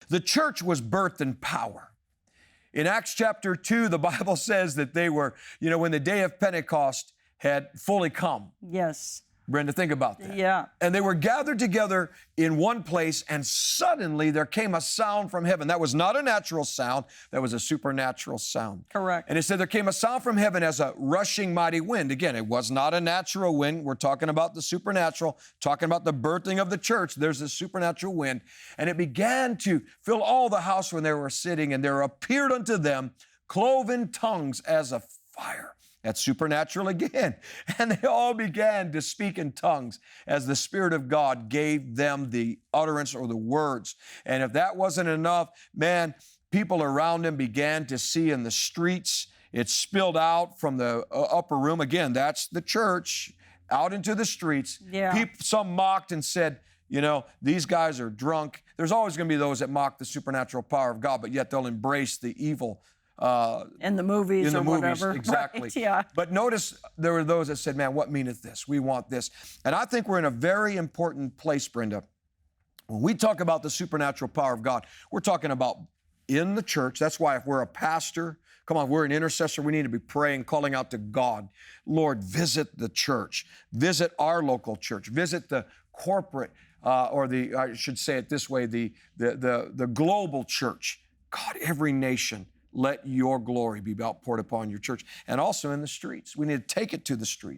The church was birthed in power. In Acts chapter 2, the Bible says that they were, when the day of Pentecost had fully come. Yes. Brenda, think about that. Yeah. And they were gathered together in one place, and suddenly there came a sound from heaven. That was not a natural sound. That was a supernatural sound. Correct. And it said there came a sound from heaven as a rushing mighty wind. Again, it was not a natural wind. We're talking about the supernatural, talking about the birthing of the church. There's a supernatural wind. And it began to fill all the house when they were sitting, and there appeared unto them cloven tongues as of fire. That's supernatural again. And they all began to speak in tongues as the Spirit of God gave them the utterance or the words. And if that wasn't enough, man, people around them began to see in the streets. It spilled out from the upper room. Again, that's the church, out into the streets. Yeah. Some mocked and said, these guys are drunk. There's always going to be those that mock the supernatural power of God, but yet they'll embrace the evil in the movies or whatever. Exactly. Right, yeah. But notice there were those that said, man, what meaneth this? We want this. And I think we're in a very important place, Brenda. When we talk about the supernatural power of God, we're talking about in the church. That's why if we're a pastor, come on, we're an intercessor, we need to be praying, calling out to God. Lord, visit the church. Visit our local church. Visit the corporate, I should say it this way, the global church. God, every nation, let your glory be outpoured upon your church. And also in the streets. We need to take it to the streets.